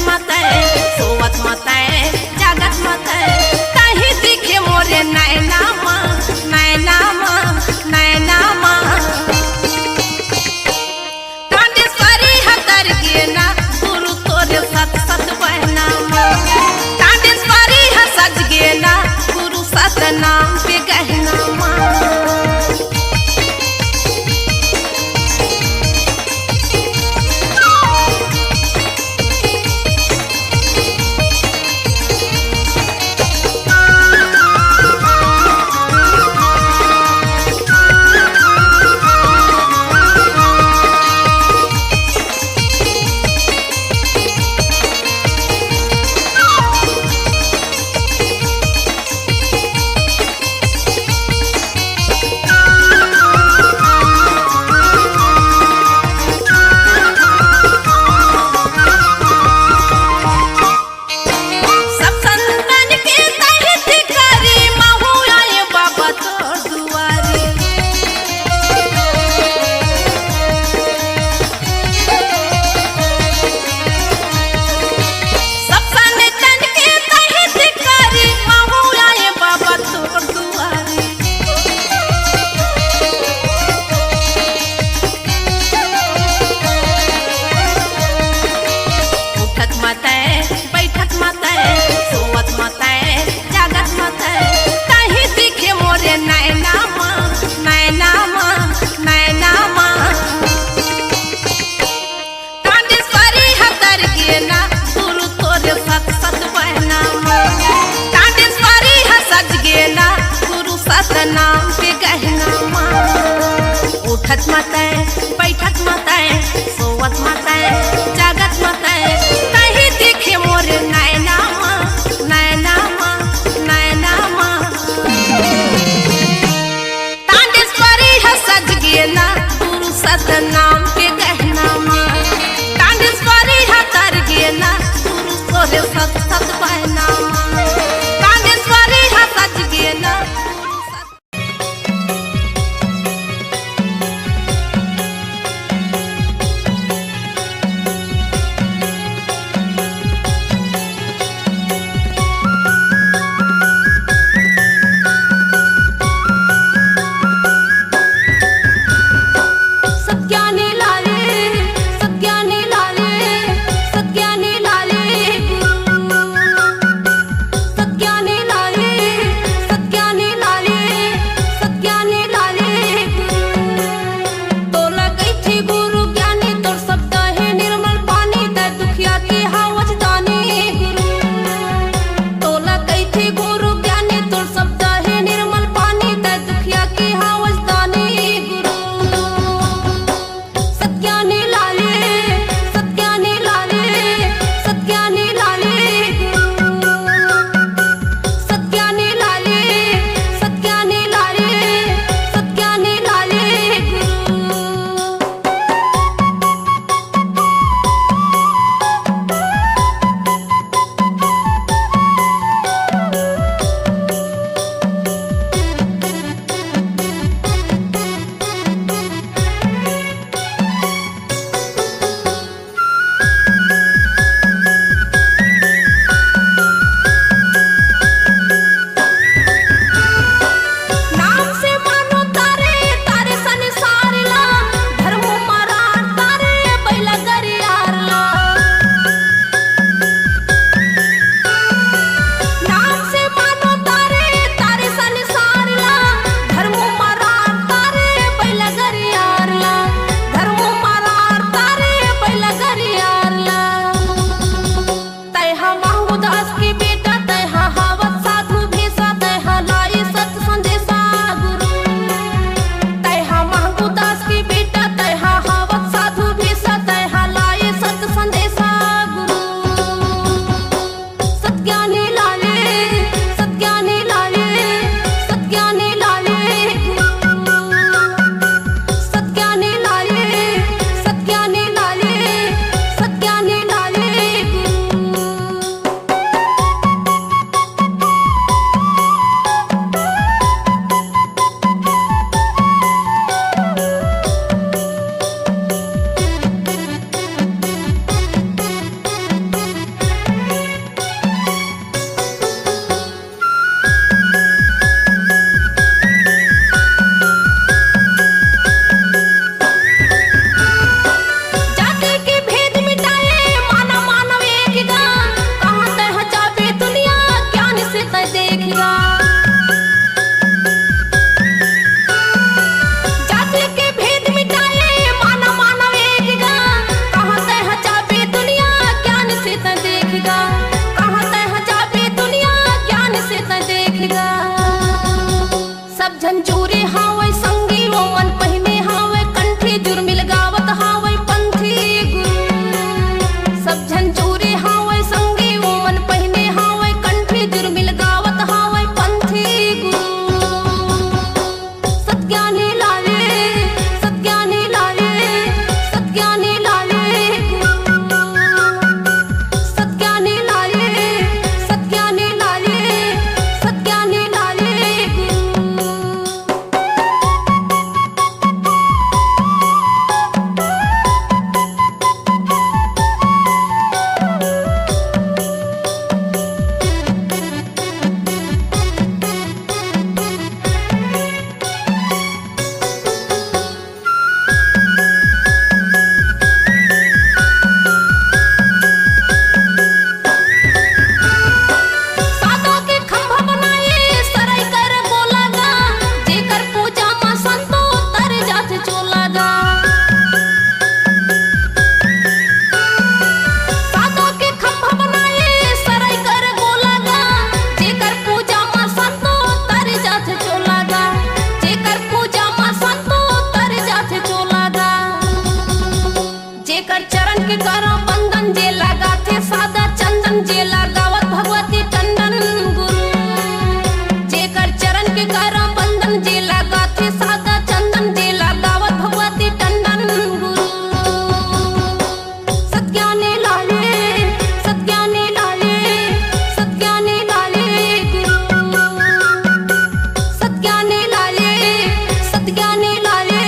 माते सोवत माते जागत माते कहीं दिखे मोरे नैना माँ नैना माँ नैना माँ कांडेश्वरी हतर गेना गुरु तोरे सत सत बहना माँ कांडेश्वरी है सज गेना गुरु सत नाम पे गहना माँ बैठक माते सोवत माते जागत माते कहीं दिखे मोरे नैना माँ नैना माँ नैना माँ कांडेश्वरी हतर गेना गुरु तोरे सत सत बहना माँ कांडेश्वरी है सज गेना गुरु सत नाम के गहना माँ उठत माते बैठक माते सोवत माते जागत माते कहीं दिखे मोरे नैना माँ नैना माँ नैना माँ कांडेश्वरी है सज गेना गुरु सत नाम के गहना माँ कांडेश्वरी है तर गेना गुरु तोरे सत सत बहना माँ कांडेश्वरी है सज गेना गुरु सत जेकर चरण के करो बंधन जे लगा थे सादा चंदन जे लगावत भगवती टंडन गुरु जेकर चरण के करो बंधन जे लगा थे सादा चंदन जे लगावत भगवती टंडन गुरु सत्याने लाले सत्याने लाले सत्याने लाले गुरु सत्याने लाले सत्याने लाले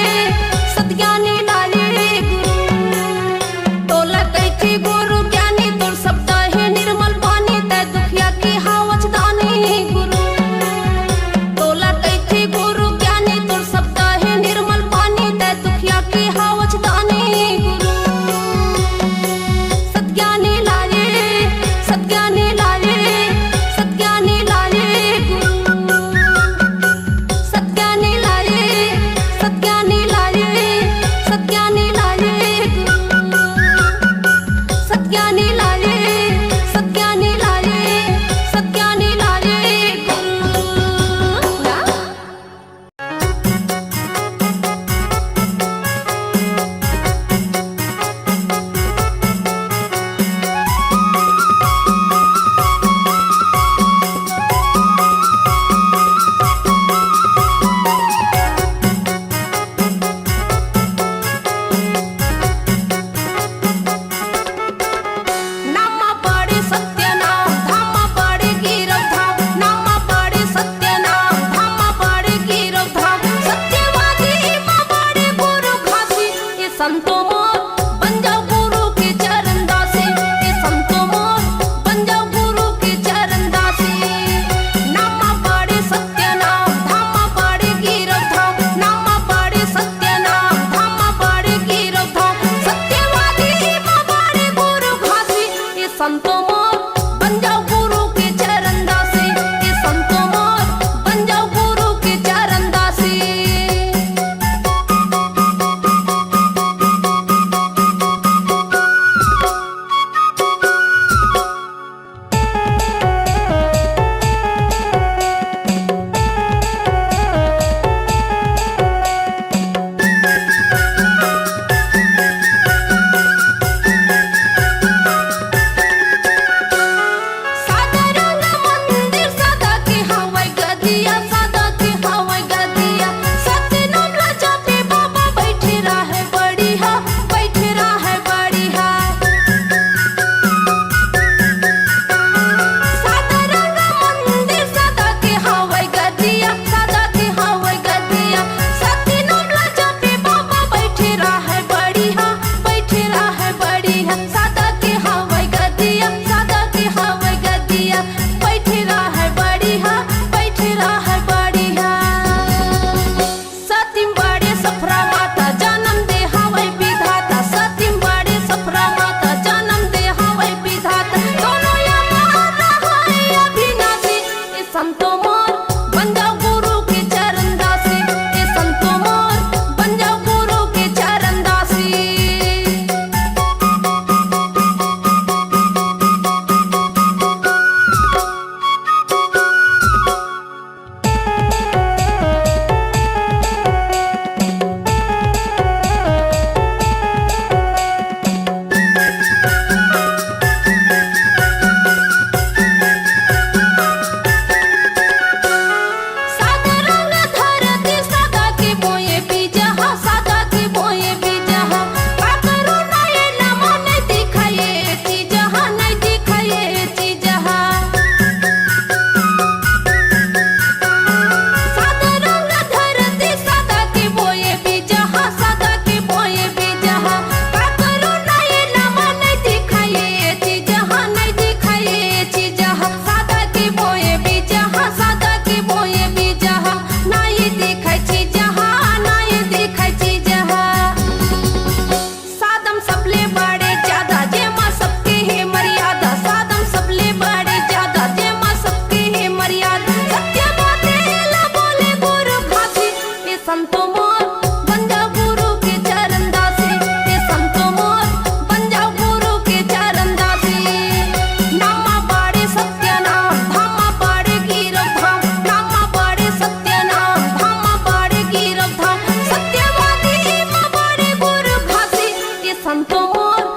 सत्याने लाले गुरु तोला कैथी गुरु ज्ञानी तोर शब्द है निर्मल पानी तै दुखिया की हावच दानी गुरु तोला कैथी गुरु ज्ञानी तोर शब्द है निर्मल पानी तै दुखिया की हावच दानी गुरु सत्याने लाले सत्याने लाले सत्याने लाले गुरु सत्याने लाले सत्याने लाले सत्याने लाले गुरु सत्याने लाले सत्याने लाले सत्याने लाले गुरु नामा पड़े सत्यनाम धामा पड़े गिरव धाम नामा पड़े सत्यनाम धामा पड़े गिरव धाम सत्यवादी माँ पड़े गुरु घासी ये संतो मोर बन जाओ गुरु के चरण दासी ये संतो मोर बन जाओ गुरु के चरण दासी नामा पड़े सत्यनाम धामा पड़े गिरव धाम नामा पड़े सत्यनाम धामा पड़े गिरव धाम सत्यवादी माँ पड़े गुरु घासी ये संतो मोर बन जाओ गुरु के चरण दासी ये संतो मोर बन जाओ गुरु के चरण दासी सादा रंग मंदिर सादा के हवाई गदिया सादा के हवाई गदिया सत्य नाम राजा पे बाबा बैठे रहे बढ़िया बैठे रहे बढ़िया सादा रंग मंदिर सादा के हवाई गदिया सादा के हवाई गदिया सत्य नाम राजा पे बाबा बैठे रहे बढ़िया बैठे रहे बढ़िया सादा के हवाई गदिया सादा के हवाई गदिया बैठे रहे बढ़िया बैठे रहे बढ़िया सतीम बड़े सफरा माता जन्म दे हवाई विधाता सतीम बड़े सफरा माता जन्म दे हवाई विधाता दोनों यहाँ रहे अविनाशी ये संतो मोर बन जाओ गुरु के चरण दासी ये संतो मोर बन जाओ गुरु के चरण दासी सादा रंग धरती सादा के बोए बीजहा सादा के बोए बीजहा का करू नये नमा नहीं दिखाए चीजहा नहीं दिखाए चीजहा सादा रंग धरती सादा के बोए बीजहा सादा के बोए बीजहा का करू नये नमा नहीं दिखाए चीजहा नहीं दिखाए चीजहा सादा के बोए बीजहा सादा के बोए बीजहा नहीं दिखाई चीजहा नहीं दिखाई चीजहा सादम सबले बड़े ज्यादा जे माँ सबके है मर्यादा सादम सबले बड़े ज्यादा जे माँ सबके है मर्यादा सत्य बातें ला बोले गुरु घासी ये संतो मोर बन जाओ गुरु के चरण दासी ये संतो मोर बन जाओ गुरु के चरण दासी नामा पड़े सत्यनाम धामा पड़े गिरव धाम नामा पड़े सत्यनाम धामा पड़े गिरव धाम सत्यवादी माँ पड़े गुरु घासी ये संतो मोर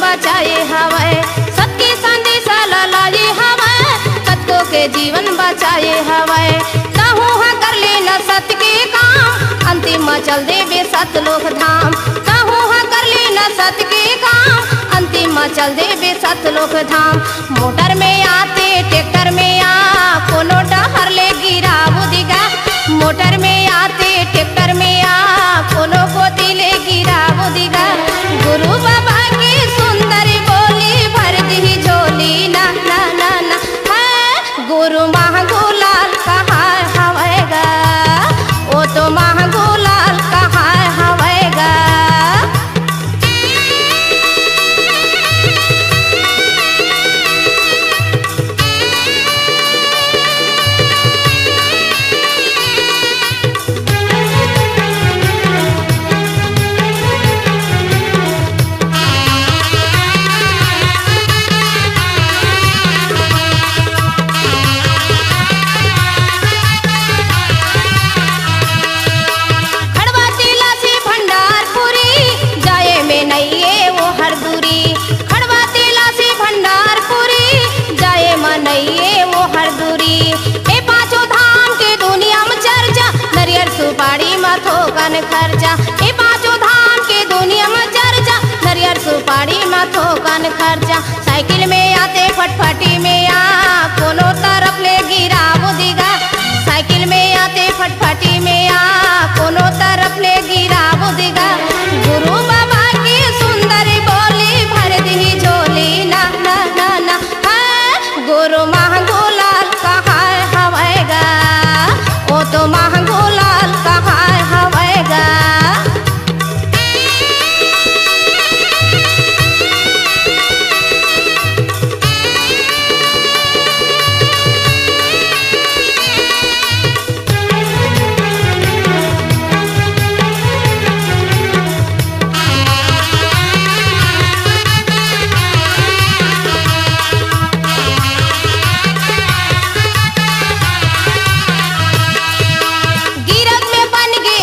बचाए हवे, सत्य संदेशा लाए हवे, सत्यो के जीवन बचाए हवे। कहूँ हाँ कर ले न सत्य के काम, अंतिम में चल देवे सतलोक धाम। कहूँ हाँ कर ले न सत्य के काम, अंतिम में चल देवे सतलोक धाम। मोटर में आते ट्रैक्टर में आ, कोनो डहर ले गिरा बुदिगा। मोटर में आते ट्रैक्टर में आ, कोनो गोदी ले गिरा बुदिगा। गुरु बाबा की सुंदर बोली भर दी झोली ना ना ना ना है। गुरु महगुलाल कहाँ हवेगा, ओ तो महगुलाल कहाँ हवेगा। सुपारी मथो कन खर्चा, ए पांचों धाम के दुनिया में चर्चा। नरियर सुपारी मथो कन खर्चा। साइकिल में आते फटफटी में आ, कोनो तरफ ले गिरा बुदिगा। साइकिल में आते फटफटी में आ, कोनो तरफ ले गिरा बुदिगा। गुरु बाबा की सुंदर बोली भर दी झोली ना ना ना ना है। गुरु महगुलाल कहाँ हवेगा, ओ तो महगुलाल कहाँ हवेगा।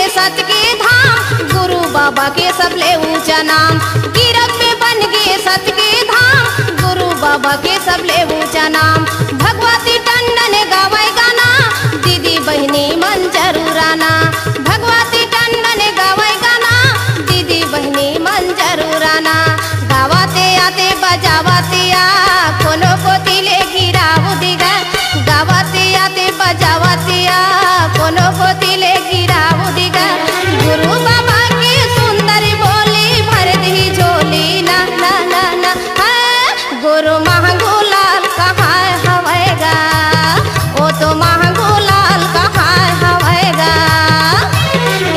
सत के धाम, गुरु बाबा के सबले ऊंचा नाम। गिरक में बन गए सत के धाम, गुरु बाबा के सबले ऊंचा नाम। भगवती टंडन गावे गाना, दीदी बहनी मन जरूराना। भगवती टंडन गावे गाना, दीदी बहनी मन जरूराना। गावाते आते बजावाते आ, कोनो गोती ले गिरा बुदिगा। गावाते आते बजावाते आ, कोनो गोती ले गिरा बुदिगा। गुरु बाबा की सुंदर बोली भर दी झोली ना ना ना ना है। गुरु महगुलाल कहाँ हवेगा, ओ तो महगुलाल कहाँ हवेगा।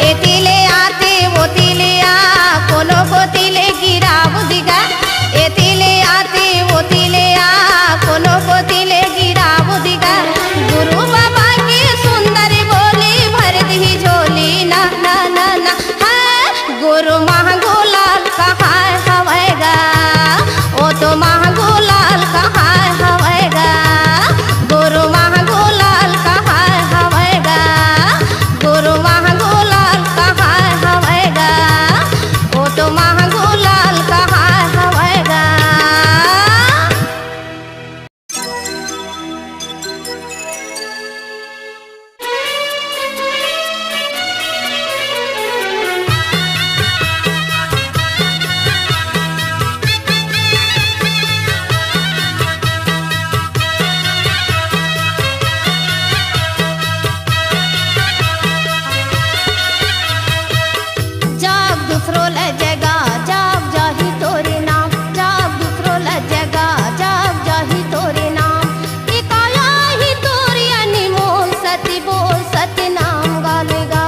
एती ले आते ओती ले आ, कोनो गोती ले गिरा बुदिगा। एती ले आते ओती ले आ, कोनो गोती ले गिरा बुदिगा। गुरु बाबा की सुंदर बोली भर दी झोली ना ना ना ना है। गुरु महगुलाल कहाँ हवेगा, ओ तो महगुलाल कहाँ हवेगा। गुरु महगुलाल कहाँ हवेगा, गुरु महगुलाल कहाँ हवेगा, ओ तो महगुलाल कहाँ हवेगा। जब दूसरो लजेगा जब जाही तोरे नाम, जब दूसरो लजेगा जब जाही तोरे नाम। इकाया ही तोरी अनमोल सती बोल सत्य नाम गालेगा।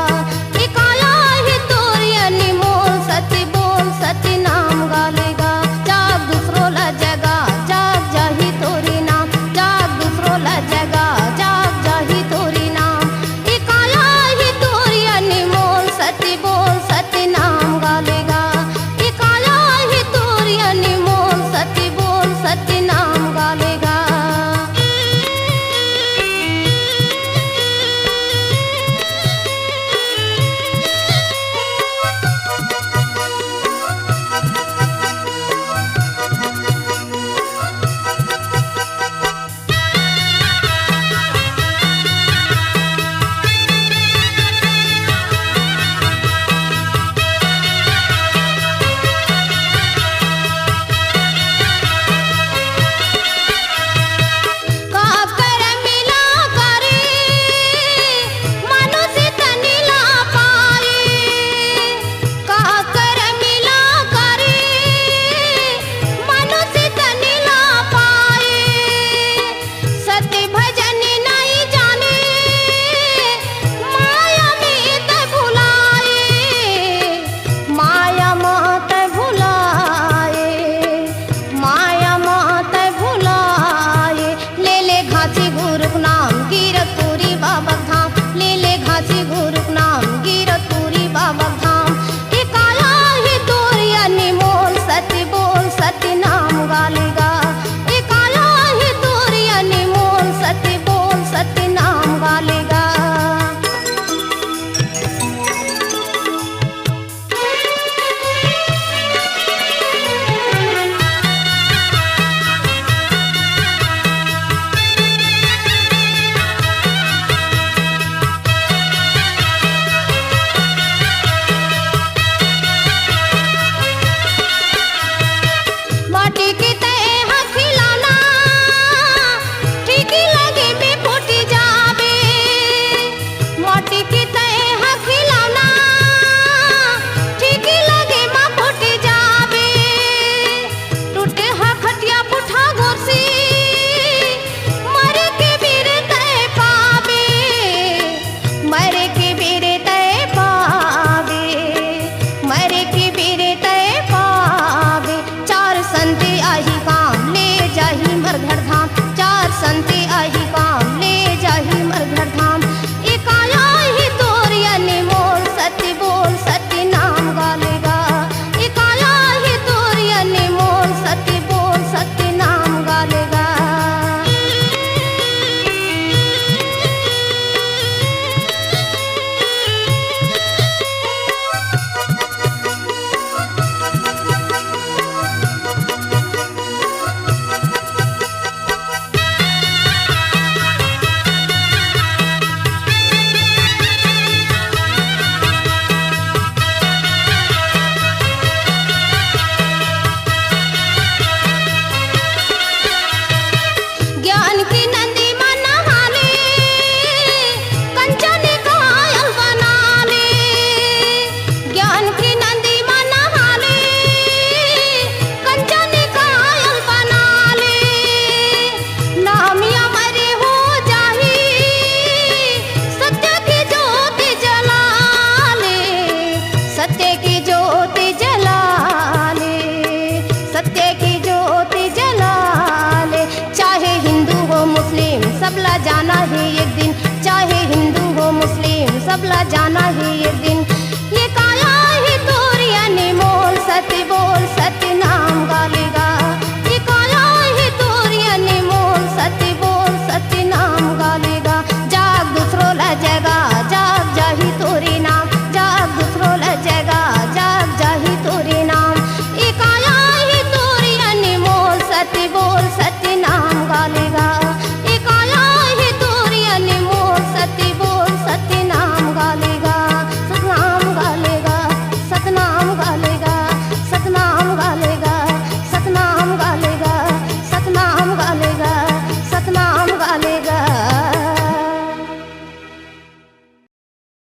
इकाया ही तोरी अनमोल सती बोल सत्य नाम गालेगा। जब दूसरो लजेगा जब जाही तोरे नाम, जब दूसरो लजेगा जब जाही तोरे नाम। इकाया ही तोरी अनमोल सती बोल सत्य नाम गालेगा। इकाया ही तोरी अनमोल सती बोल सत्य नाम गालेगा। संते आही काम ले जाही मरघर धाम, चार संते आही काम ले जाही मरघर धाम। एकाया ही तोर यानी मोल सत्य बोल सत्य नाम गालेगा, एकाया ही तोर यानी मोल सत्य बोल सत्य नाम गालेगा। ज्ञान की नदी में नहा ले, कंचन कायल बना ले। ज्ञान की नदी में नहा ले, कंचन कायल बना ले। नाम अमर हो जाही, सत्य की ज्योति जला ले, सत्य की ज्योति जला ले, सत्य की ज्योति जला ले। चाहे हिंदू हो मुस्लिम सबला जाना है एक दिन, चाहे हिंदू हो मुस्लिम सबला जाना है